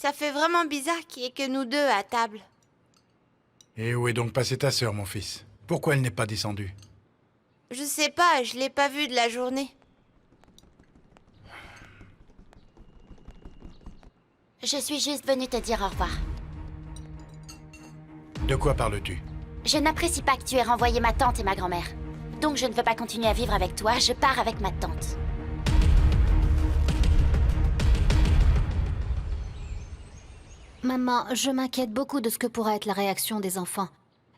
Ça fait vraiment bizarre qu'il n'y ait que nous deux à table. Et où est donc passée ta sœur, mon fils? Pourquoi elle n'est pas descendue? Je sais pas, je l'ai pas vue de la journée. Je suis juste venue te dire au revoir. De quoi parles-tu? Je n'apprécie pas que tu aies renvoyé ma tante et ma grand-mère. Donc je ne veux pas continuer à vivre avec toi, je pars avec ma tante. Maman, je m'inquiète beaucoup de ce que pourra être la réaction des enfants.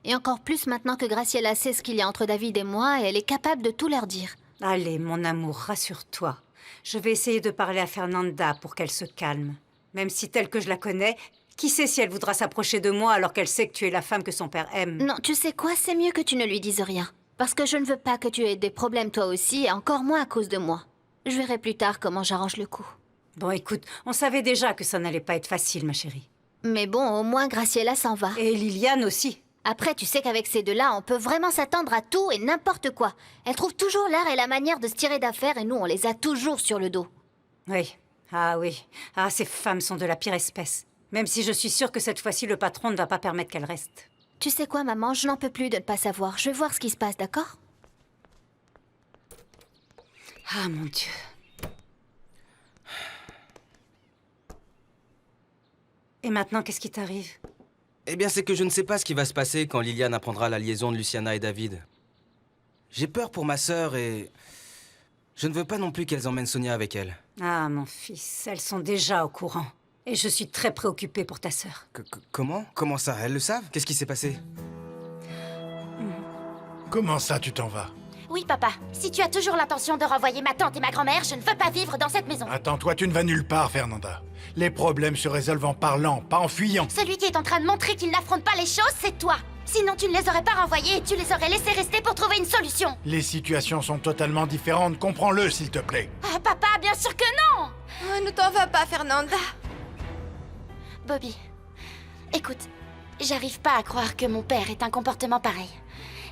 Et encore plus maintenant que Graciela sait ce qu'il y a entre David et moi, et elle est capable de tout leur dire. Allez, mon amour, rassure-toi. Je vais essayer de parler à Fernanda pour qu'elle se calme. Même si telle que je la connais, qui sait si elle voudra s'approcher de moi alors qu'elle sait que tu es la femme que son père aime. Non, tu sais quoi, c'est mieux que tu ne lui dises rien. Parce que je ne veux pas que tu aies des problèmes toi aussi, et encore moins à cause de moi. Je verrai plus tard comment j'arrange le coup. Bon, écoute, on savait déjà que ça n'allait pas être facile, ma chérie. Mais bon, au moins Graciela s'en va. Et Liliane aussi. Après, tu sais qu'avec ces deux-là, on peut vraiment s'attendre à tout et n'importe quoi. Elles trouvent toujours l'art et la manière de se tirer d'affaire, et nous, on les a toujours sur le dos. Oui. Ah oui. Ah, ces femmes sont de la pire espèce. Même si je suis sûre que cette fois-ci, le patron ne va pas permettre qu'elles restent. Tu sais quoi, maman, je n'en peux plus de ne pas savoir. Je vais voir ce qui se passe, d'accord? Ah, mon Dieu. Et maintenant, qu'est-ce qui t'arrive? Eh bien, c'est que je ne sais pas ce qui va se passer quand Liliane apprendra la liaison de Luciana et David. J'ai peur pour ma sœur et... je ne veux pas non plus qu'elles emmènent Sonia avec elles. Ah, mon fils, elles sont déjà au courant. Et je suis très préoccupée pour ta sœur. Comment? Comment ça? Elles le savent? Qu'est-ce qui s'est passé? Comment ça, tu t'en vas? Oui, papa, si tu as toujours l'intention de renvoyer ma tante et ma grand-mère, je ne veux pas vivre dans cette maison. Attends, toi, tu ne vas nulle part, Fernanda. Les problèmes se résolvent en parlant, pas en fuyant. Celui qui est en train de montrer qu'il n'affronte pas les choses, c'est toi. Sinon, tu ne les aurais pas renvoyés et tu les aurais laissés rester pour trouver une solution. Les situations sont totalement différentes, comprends-le, s'il te plaît. Ah, papa, bien sûr que non! Oh, ne t'en va pas, Fernanda. Bobby, écoute, j'arrive pas à croire que mon père ait un comportement pareil.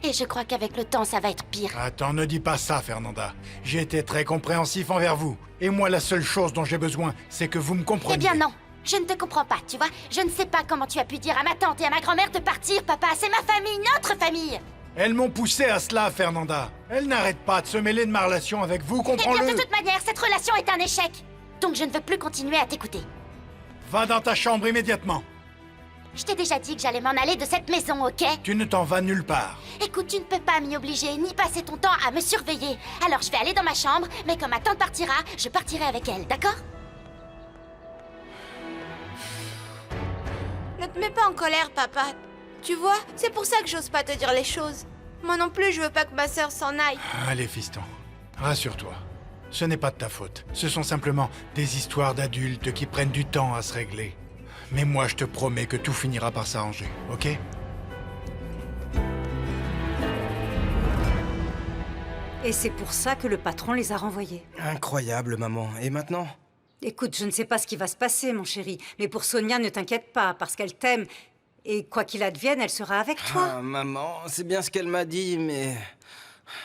Et je crois qu'avec le temps, ça va être pire. Attends, ne dis pas ça, Fernanda. J'ai été très compréhensif envers vous. Et moi, la seule chose dont j'ai besoin, c'est que vous me compreniez. Eh bien non, je ne te comprends pas, tu vois. Je ne sais pas comment tu as pu dire à ma tante et à ma grand-mère de partir, papa. C'est ma famille, notre famille. Elles m'ont poussé à cela, Fernanda. Elles n'arrêtent pas de se mêler de ma relation avec vous, Eh bien, comprends-le. de toute manière, cette relation est un échec. Donc je ne veux plus continuer à t'écouter. Va dans ta chambre immédiatement. Je t'ai déjà dit que j'allais m'en aller de cette maison, ok? Tu ne t'en vas nulle part. Écoute, tu ne peux pas m'y obliger, ni passer ton temps à me surveiller. Alors je vais aller dans ma chambre, mais quand ma tante partira, je partirai avec elle, d'accord? Ne te mets pas en colère, papa. Tu vois, c'est pour ça que j'ose pas te dire les choses. Moi non plus, je veux pas que ma sœur s'en aille. Allez, fiston, rassure-toi. Ce n'est pas de ta faute. Ce sont simplement des histoires d'adultes qui prennent du temps à se régler. Mais moi, je te promets que tout finira par s'arranger, ok? Et c'est pour ça que le patron les a renvoyés. Incroyable, maman. Et maintenant? Écoute, je ne sais pas ce qui va se passer, mon chéri. Mais pour Sonia, ne t'inquiète pas, parce qu'elle t'aime. Et quoi qu'il advienne, elle sera avec toi. Ah, maman, c'est bien ce qu'elle m'a dit, mais...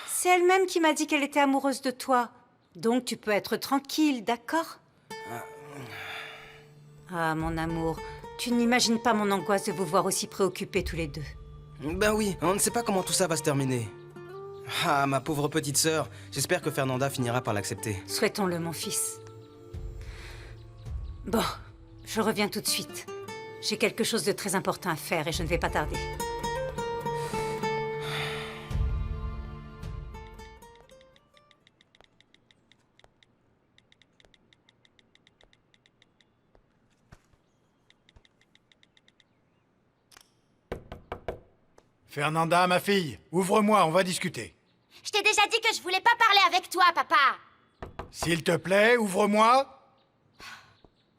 C'est elle-même qui m'a dit qu'elle était amoureuse de toi. Donc tu peux être tranquille, d'accord? Ah, mon amour, tu n'imagines pas mon angoisse de vous voir aussi préoccupés tous les deux. Ben oui, on ne sait pas comment tout ça va se terminer. Ah, ma pauvre petite sœur, j'espère que Fernanda finira par l'accepter. Souhaitons-le, mon fils. Bon, je reviens tout de suite. J'ai quelque chose de très important à faire et je ne vais pas tarder. Fernanda, ma fille, ouvre-moi, on va discuter. Je t'ai déjà dit que je voulais pas parler avec toi, papa. S'il te plaît, ouvre-moi.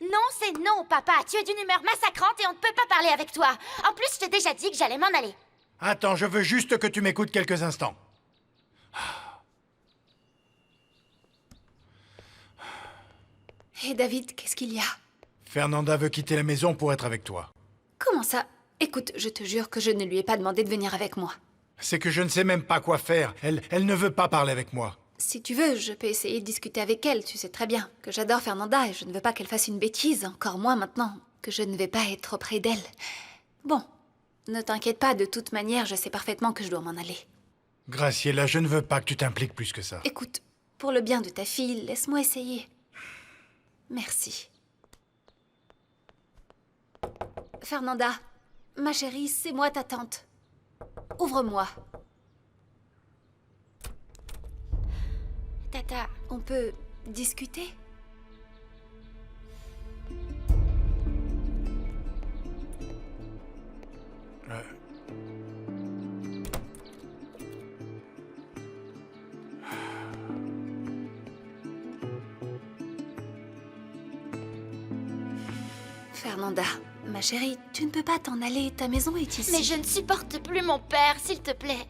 Non, c'est non, papa. Tu es d'une humeur massacrante et on ne peut pas parler avec toi. En plus, je t'ai déjà dit que j'allais m'en aller. Attends, je veux juste que tu m'écoutes quelques instants. Hé David, qu'est-ce qu'il y a? Fernanda veut quitter la maison pour être avec toi. Comment ça? Écoute, je te jure que je ne lui ai pas demandé de venir avec moi. C'est que je ne sais même pas quoi faire. Elle ne veut pas parler avec moi. Si tu veux, je peux essayer de discuter avec elle. Tu sais très bien que j'adore Fernanda et je ne veux pas qu'elle fasse une bêtise, encore moins maintenant. que je ne vais pas être auprès d'elle. Bon, ne t'inquiète pas, de toute manière, je sais parfaitement que je dois m'en aller. Graciela, je ne veux pas que tu t'impliques plus que ça. Écoute, pour le bien de ta fille, laisse-moi essayer. Merci. Fernanda, ma chérie, c'est moi ta tante. Ouvre-moi. Tata, On peut discuter? Fernanda, ma chérie, tu ne peux pas t'en aller, ta maison est ici. mais je ne supporte plus mon père, s'il te plaît.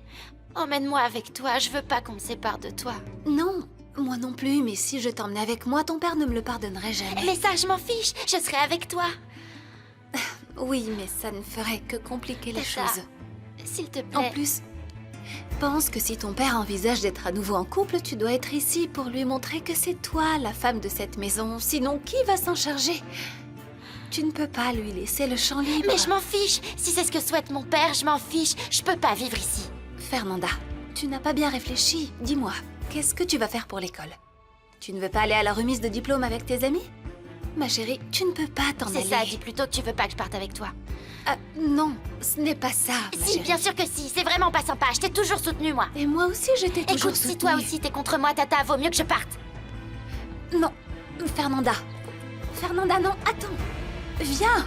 Emmène-moi avec toi, je veux pas qu'on me sépare de toi. Non, moi non plus, mais si je t'emmenais avec moi, ton père ne me le pardonnerait jamais. Mais ça, je m'en fiche, je serai avec toi. Oui, mais ça ne ferait que compliquer les Tata, choses. s'il te plaît. En plus, pense que si ton père envisage d'être à nouveau en couple, tu dois être ici pour lui montrer que c'est toi la femme de cette maison. Sinon, qui va s'en charger? Tu ne peux pas lui laisser le champ libre. Mais je m'en fiche. Si c'est ce que souhaite mon père, je m'en fiche. Je peux pas vivre ici. Fernanda, tu n'as pas bien réfléchi. Dis-moi, qu'est-ce que tu vas faire pour l'école? Tu ne veux pas aller à la remise de diplôme avec tes amis? Ma chérie, tu ne peux pas t'en aller. C'est ça, dis plutôt que tu veux pas que je parte avec toi. Ah, non, ce n'est pas ça, ma Si, chérie. bien sûr que si. C'est vraiment pas sympa. Je t'ai toujours soutenue, moi. Et moi aussi, je t'ai toujours Écoute, si soutenue. toi aussi t'es contre moi, Tata, vaut mieux que je parte. Non, Fernanda. Fernanda, non, attends. Viens.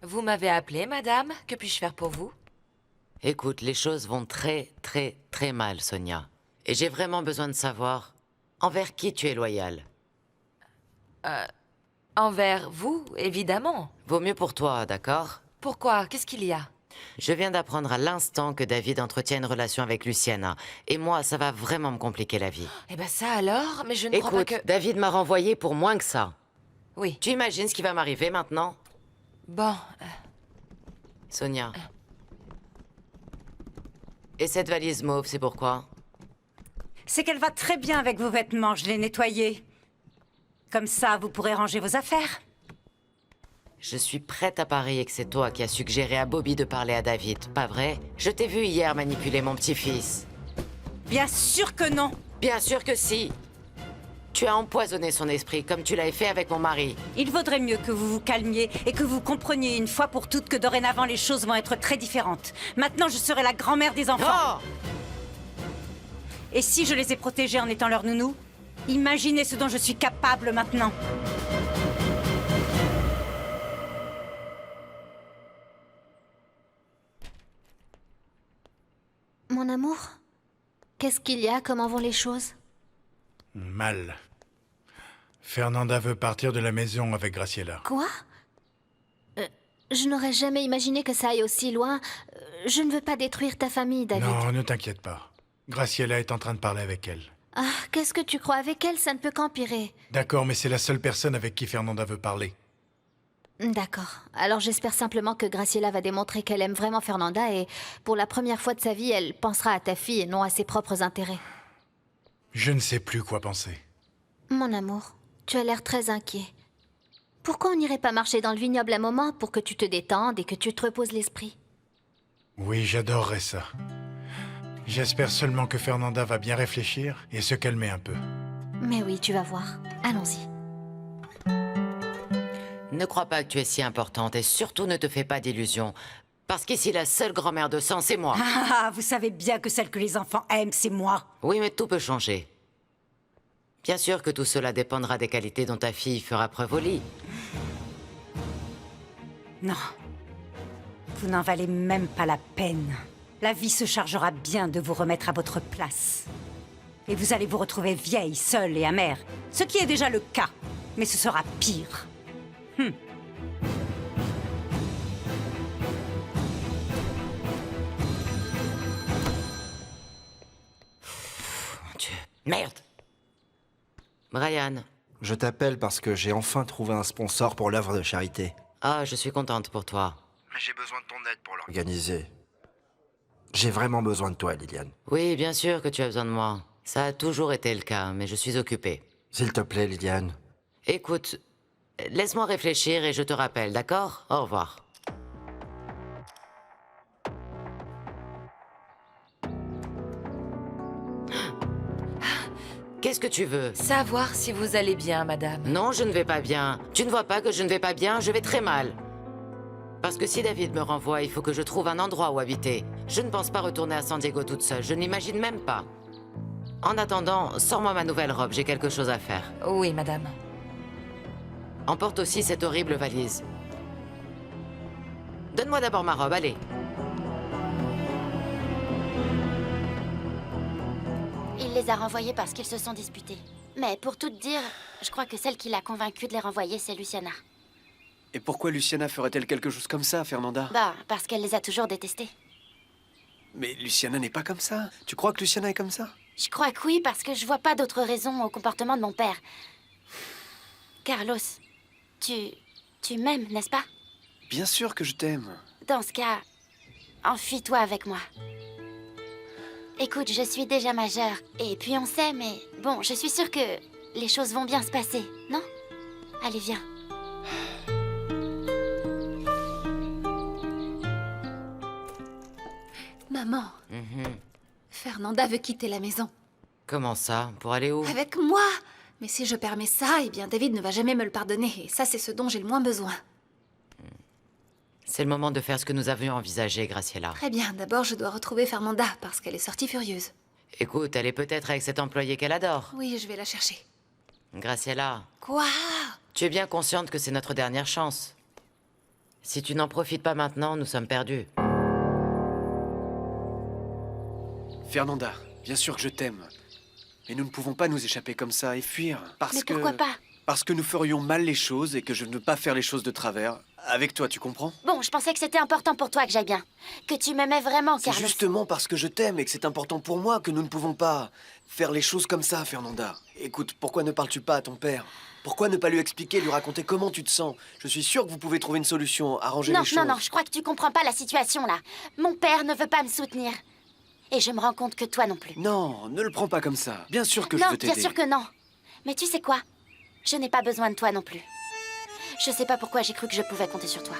Vous m'avez appelé, madame. Que puis-je faire pour vous? Écoute, les choses vont très, très, très mal, Sonia. Et j'ai vraiment besoin de savoir envers qui tu es loyale. Envers vous, évidemment. Vaut mieux pour toi, d'accord? Pourquoi? Qu'est-ce qu'il y a? Je viens d'apprendre à l'instant que David entretient une relation avec Luciana. Et moi, ça va vraiment me compliquer la vie. Eh ben ça alors, mais je ne crois pas Écoute, que... David m'a renvoyé pour moins que ça. Oui. Tu imagines ce qui va m'arriver maintenant? Bon, Sonia. Et cette valise mauve, c'est pourquoi? C'est qu'elle va très bien avec vos vêtements, je l'ai nettoyée. Comme ça, vous pourrez ranger vos affaires. Je suis prête à parier que c'est toi qui as suggéré à Bobby de parler à David, pas vrai? Je t'ai vu hier manipuler mon petit-fils. Bien sûr que non. Bien sûr que si. Tu as empoisonné son esprit, comme tu l'avais fait avec mon mari. Il vaudrait mieux que vous vous calmiez et que vous compreniez une fois pour toutes que dorénavant les choses vont être très différentes. Maintenant, je serai la grand-mère des enfants. Non! Et si je les ai protégés en étant leur nounou? Imaginez ce dont je suis capable maintenant. Mon amour, qu'est-ce qu'il y a? Comment vont les choses? Mal. Fernanda veut partir de la maison avec Graciela. Quoi? Je n'aurais jamais imaginé que ça aille aussi loin. Je ne veux pas détruire ta famille, David. Non, ne t'inquiète pas. Graciela est en train de parler avec elle. Ah, qu'est-ce que tu crois? Avec elle, ça ne peut qu'empirer. D'accord, mais c'est la seule personne avec qui Fernanda veut parler. D'accord. Alors j'espère simplement que Graciela va démontrer qu'elle aime vraiment Fernanda et pour la première fois de sa vie, elle pensera à ta fille et non à ses propres intérêts. Je ne sais plus quoi penser. Mon amour, tu as l'air très inquiet. Pourquoi on n'irait pas marcher dans le vignoble un moment pour que tu te détendes et que tu te reposes l'esprit? Oui, j'adorerais ça. J'espère seulement que Fernanda va bien réfléchir et se calmer un peu. Mais oui, tu vas voir. Allons-y. Ne crois pas que tu es si importante et surtout ne te fais pas d'illusions. Parce qu'ici, la seule grand-mère de sang, c'est moi. Ah, vous savez bien que celle que les enfants aiment, c'est moi. Oui, mais tout peut changer. Bien sûr que tout cela dépendra des qualités dont ta fille fera preuve au lit. Non. Vous n'en valez même pas la peine. La vie se chargera bien de vous remettre à votre place. Et vous allez vous retrouver vieille, seule et amère. Ce qui est déjà le cas. Mais ce sera pire. Mon Dieu. Merde! Brian. Je t'appelle parce que j'ai enfin trouvé un sponsor pour l'œuvre de charité. Ah, je suis contente pour toi. Mais j'ai besoin de ton aide pour l'organiser. J'ai vraiment besoin de toi, Liliane. Oui, bien sûr que tu as besoin de moi. Ça a toujours été le cas, mais je suis occupée. S'il te plaît, Liliane. Écoute, laisse-moi réfléchir et je te rappelle, d'accord? Au revoir. Qu'est-ce que tu veux? Savoir si vous allez bien, madame. Non, je ne vais pas bien. Tu ne vois pas que je ne vais pas bien? Je vais très mal. Parce que si David me renvoie, il faut que je trouve un endroit où habiter. Je ne pense pas retourner à San Diego toute seule, je n'imagine même pas. En attendant, sors-moi ma nouvelle robe, j'ai quelque chose à faire. Oui, madame. Emporte aussi cette horrible valise. Donne-moi d'abord ma robe, allez. Il les a renvoyés parce qu'ils se sont disputés. Mais pour tout te dire, je crois que celle qui l'a convaincu de les renvoyer, c'est Luciana. Et pourquoi Luciana ferait-elle quelque chose comme ça, Fernanda? Bah, parce qu'elle les a toujours détestés. Mais Luciana n'est pas comme ça. Tu crois que Luciana est comme ça? Je crois que oui, parce que je vois pas d'autre raison au comportement de mon père. Carlos, tu m'aimes, n'est-ce pas? Bien sûr que je t'aime. Dans ce cas, enfuis-toi avec moi. Écoute, je suis déjà majeure, et puis on sait, mais bon, je suis sûre que les choses vont bien se passer, non? Allez, viens. Maman, Fernanda veut quitter la maison. Comment ça? Pour aller où? Avec moi! Mais si je permets ça, eh bien David ne va jamais me le pardonner. Et ça, c'est ce dont j'ai le moins besoin. C'est le moment de faire ce que nous avions envisagé, Graciela. Très bien, d'abord je dois retrouver Fernanda, parce qu'elle est sortie furieuse. Écoute, elle est peut-être avec cet employé qu'elle adore. Oui, je vais la chercher. Graciela, Quoi? tu es bien consciente que c'est notre dernière chance. Si tu n'en profites pas maintenant, nous sommes perdus. Fernanda, bien sûr que je t'aime. Mais nous ne pouvons pas nous échapper comme ça et fuir. Mais pourquoi pas? Parce que nous ferions mal les choses et que je ne veux pas faire les choses de travers. Avec toi, tu comprends? Bon, je pensais que c'était important pour toi que j'aille bien. Que tu m'aimais vraiment, C'est Carlos. justement parce que je t'aime et que c'est important pour moi que nous ne pouvons pas faire les choses comme ça, Fernanda. Écoute, pourquoi ne parles-tu pas à ton père? Pourquoi ne pas lui expliquer, lui raconter comment tu te sens? Je suis sûr que vous pouvez trouver une solution, arranger Non, les choses. non, je crois que tu comprends pas la situation, là. Mon père ne veut pas me soutenir. Et je me rends compte que toi non plus. Non, ne le prends pas comme ça. Bien sûr que je Non, veux t'aider. bien sûr que non. Mais tu sais quoi? Je n'ai pas besoin de toi non plus. Je sais pas pourquoi j'ai cru que je pouvais compter sur toi.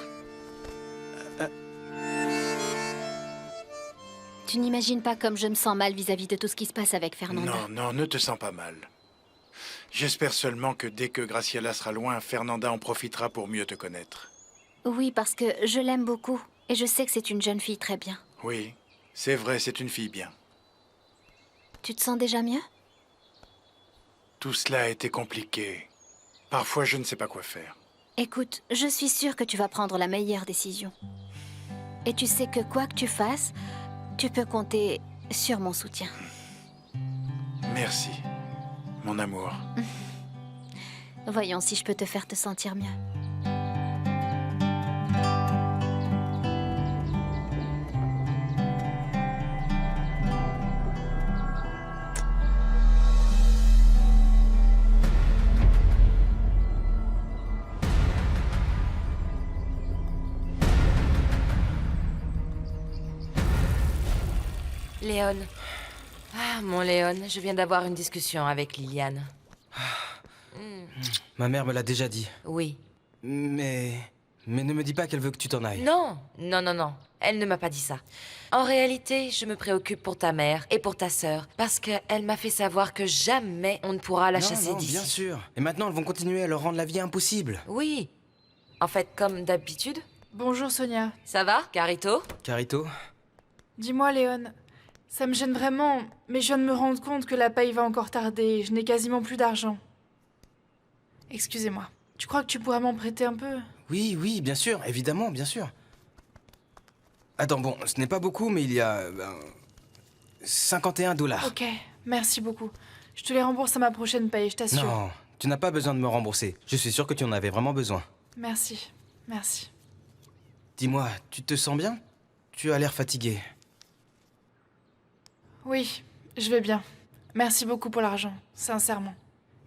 Tu n'imagines pas comme je me sens mal vis-à-vis de tout ce qui se passe avec Fernanda. Non, ne te sens pas mal. J'espère seulement que dès que Graciela sera loin, Fernanda en profitera pour mieux te connaître. Oui, parce que je l'aime beaucoup. Et je sais que c'est une jeune fille très bien. Oui, c'est vrai, c'est une fille bien. Tu te sens déjà mieux? Tout cela a été compliqué. Parfois, je ne sais pas quoi faire. Écoute, je suis sûre que tu vas prendre la meilleure décision. Et tu sais que quoi que tu fasses, tu peux compter sur mon soutien. Merci, mon amour. Voyons si je peux te faire te sentir mieux. Léon. Ah, mon Léon, je viens d'avoir une discussion avec Liliane. Ma mère me l'a déjà dit. Oui. Mais ne me dis pas qu'elle veut que tu t'en ailles. Non, elle ne m'a pas dit ça. En réalité, je me préoccupe pour ta mère et pour ta sœur, parce qu'elle m'a fait savoir que jamais on ne pourra la chasser Non, d'ici. bien sûr. Et maintenant, elles vont continuer à leur rendre la vie impossible. Oui. En fait, comme d'habitude. Bonjour Sonia. Ça va, Carito? Carito? Dis-moi Léon, ça me gêne vraiment, mais je viens de me rendre compte que la paye va encore tarder et je n'ai quasiment plus d'argent. Excusez-moi. Tu crois que tu pourrais m'en prêter un peu? Oui, bien sûr, évidemment, bien sûr. Attends, bon, ce n'est pas beaucoup, mais il y a... 51 $. Ok, merci beaucoup. Je te les rembourse à ma prochaine paye, je t'assure. Non, tu n'as pas besoin de me rembourser. Je suis sûr que tu en avais vraiment besoin. Merci. Dis-moi, tu te sens bien? Tu as l'air fatigué. Oui, je vais bien. Merci beaucoup pour l'argent, sincèrement.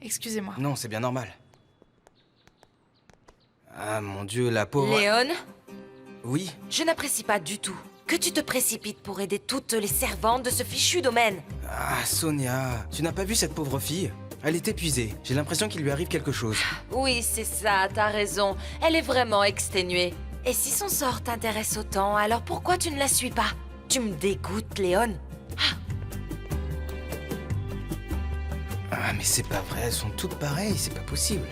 Excusez-moi. Non, c'est bien normal. Ah, mon Dieu, la pauvre... Léon? Oui? Je n'apprécie pas du tout que tu te précipites pour aider toutes les servantes de ce fichu domaine. Ah, Sonia, tu n'as pas vu cette pauvre fille? Elle est épuisée. J'ai l'impression qu'il lui arrive quelque chose. Oui, c'est ça, t'as raison. Elle est vraiment exténuée. Et si son sort t'intéresse autant, alors pourquoi tu ne la suis pas? Tu me dégoûtes, Léon. Ah, mais c'est pas vrai, elles sont toutes pareilles, c'est pas possible.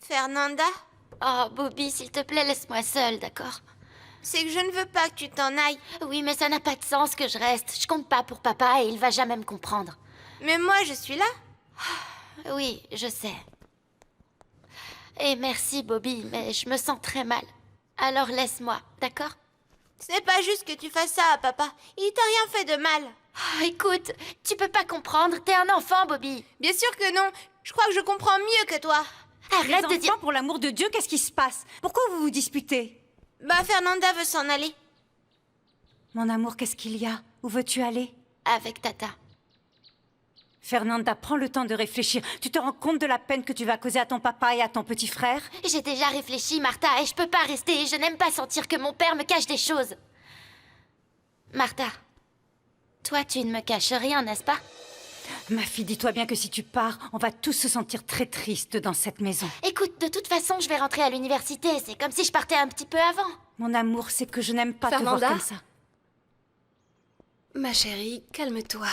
Fernanda, Oh, Bobby, s'il te plaît, laisse-moi seule, d'accord? c'est que je ne veux pas que tu t'en ailles. Oui, mais ça n'a pas de sens que je reste. Je compte pas pour papa et il va jamais me comprendre. Mais moi, je suis là. Oui, je sais. Et merci, Bobby, mais je me sens très mal. Alors laisse-moi, d'accord? C'est pas juste que tu fasses ça à papa. Il t'a rien fait de mal. Oh, écoute, tu peux pas comprendre, t'es un enfant, Bobby. Bien sûr que non. Je crois que je comprends mieux que toi. Arrête de dire... Pour l'amour de Dieu, qu'est-ce qui se passe? Pourquoi vous vous disputez? Bah, Fernanda veut s'en aller. Mon amour, qu'est-ce qu'il y a? Où veux-tu aller? Avec Tata. Fernanda, prends le temps de réfléchir. Tu te rends compte de la peine que tu vas causer à ton papa et à ton petit frère? J'ai déjà réfléchi, Martha, et je peux pas rester. Je n'aime pas sentir que mon père me cache des choses. Martha, toi, tu ne me caches rien, n'est-ce pas? Ma fille, dis-toi bien que si tu pars, on va tous se sentir très tristes dans cette maison. Écoute, de toute façon, je vais rentrer à l'université. C'est comme si je partais un petit peu avant. Mon amour, c'est que je n'aime pas te Fernanda? voir comme ça. Ma chérie, calme-toi.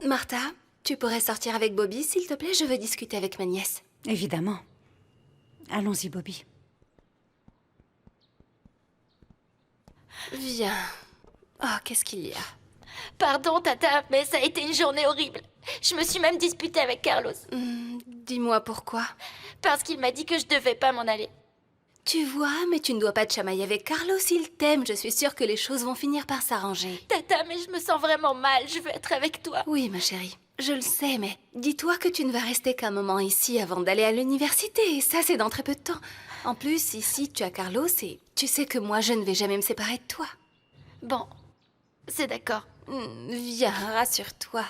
Martha, tu pourrais sortir avec Bobby, s'il te plaît? Je veux discuter avec ma nièce. Évidemment. Allons-y, Bobby. Viens. Oh, qu'est-ce qu'il y a? Pardon, Tata, mais ça a été une journée horrible. Je me suis même disputée avec Carlos. Dis-moi pourquoi. Parce qu'il m'a dit que je devais pas m'en aller. Tu vois, mais tu ne dois pas te chamailler avec Carlos, il t'aime. Je suis sûre que les choses vont finir par s'arranger. Tata, mais je me sens vraiment mal. Je veux être avec toi. Oui, ma chérie. Je le sais, mais dis-toi que tu ne vas rester qu'un moment ici avant d'aller à l'université. Et ça, c'est dans très peu de temps. En plus, ici, tu as Carlos et tu sais que moi, je ne vais jamais me séparer de toi. Bon, c'est d'accord. Viens, rassure-toi.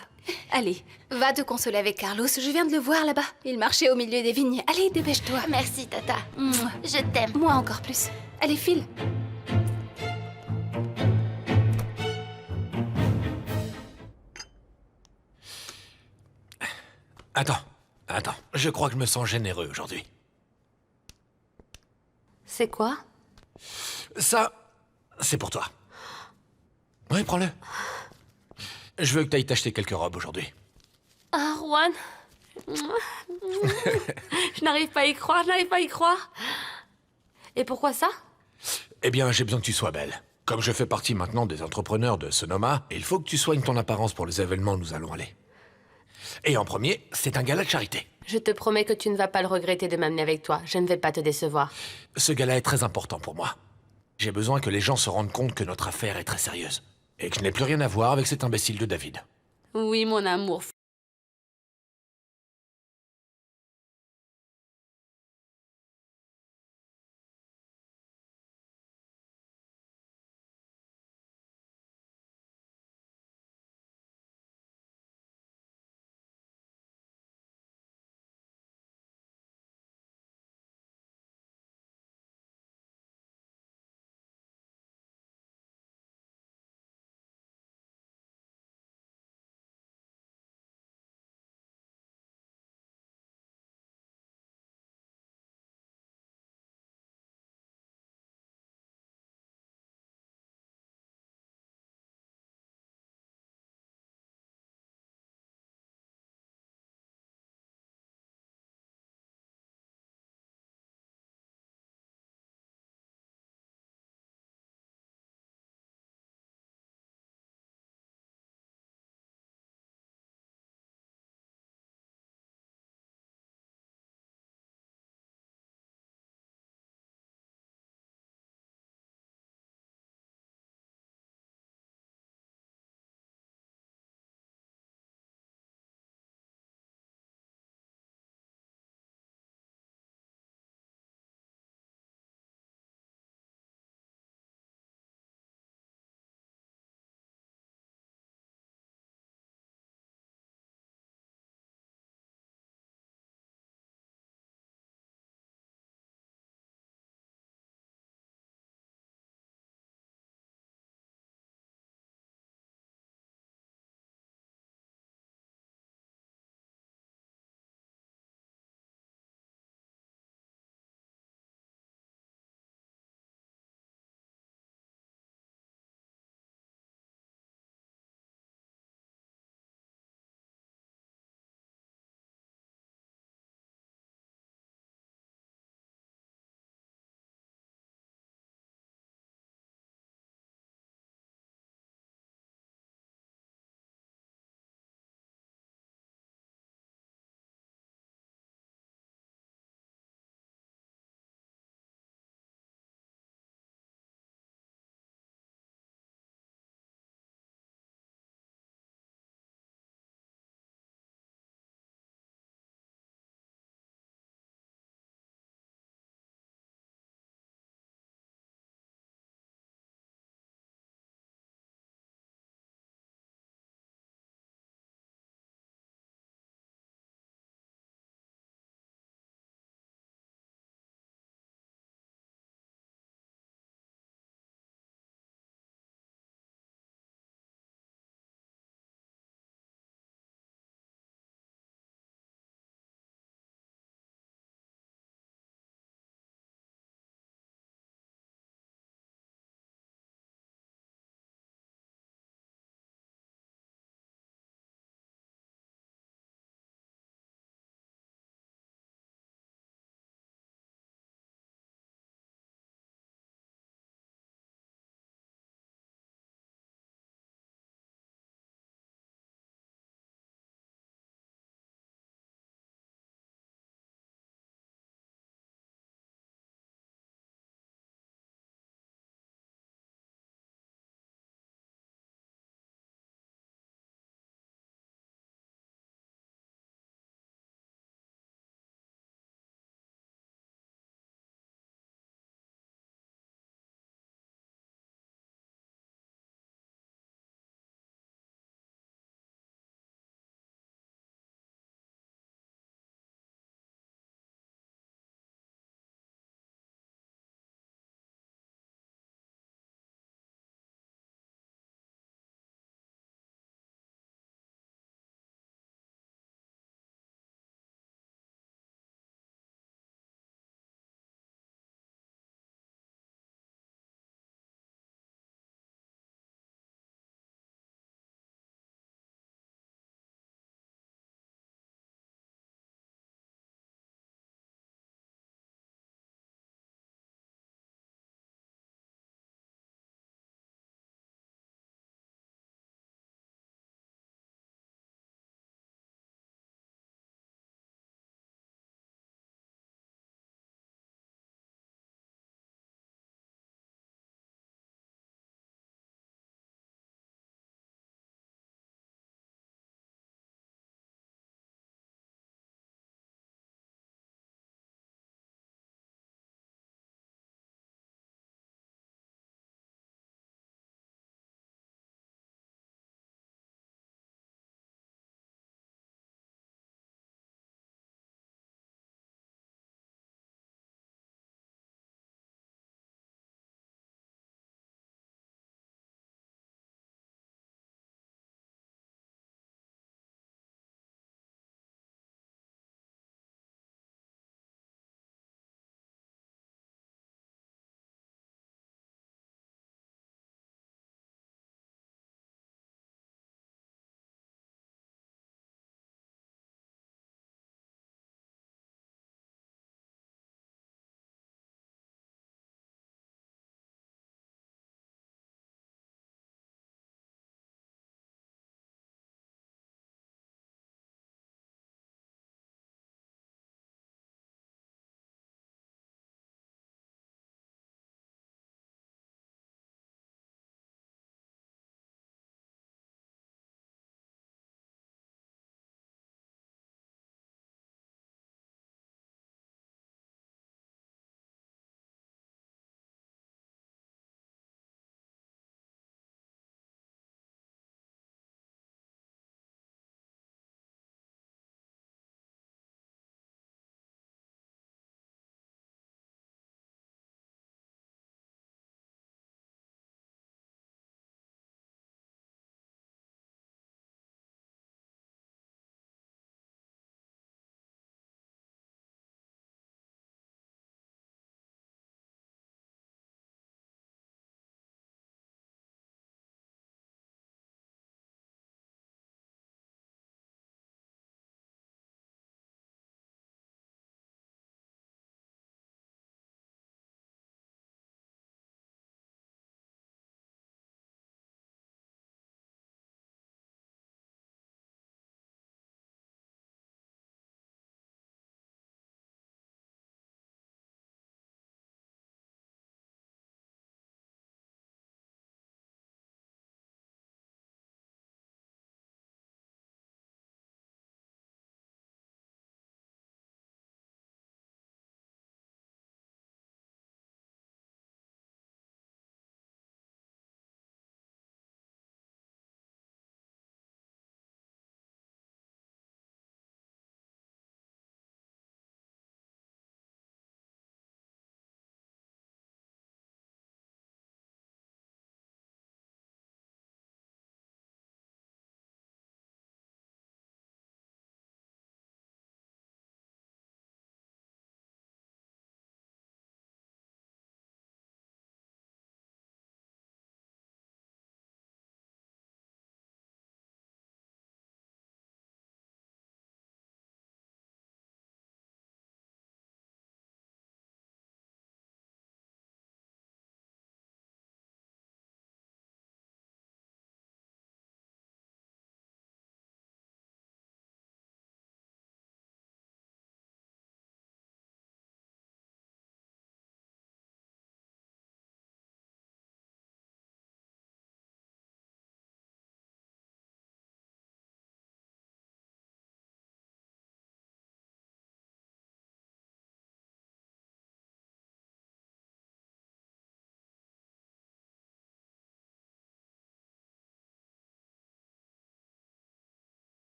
Allez, va te consoler avec Carlos. Je viens de le voir là-bas. Il marchait au milieu des vignes. Allez, dépêche-toi. Merci, Tata. Mouah. Je t'aime. Moi encore plus. Allez, file. Attends. Je crois que je me sens généreux aujourd'hui. C'est quoi? Ça, c'est pour toi. Oui, prends-le. Je veux que tu ailles t'acheter quelques robes aujourd'hui. Ah, Juan. Je n'arrive pas à y croire, Et pourquoi ça? Eh bien, j'ai besoin que tu sois belle. Comme je fais partie maintenant des entrepreneurs de Sonoma, il faut que tu soignes ton apparence pour les événements où nous allons aller. Et en premier, c'est un gala de charité. Je te promets que tu ne vas pas le regretter de m'amener avec toi. Je ne vais pas te décevoir. Ce gala est très important pour moi. J'ai besoin que les gens se rendent compte que notre affaire est très sérieuse. Et que je n'ai plus rien à voir avec cet imbécile de David. Oui, mon amour,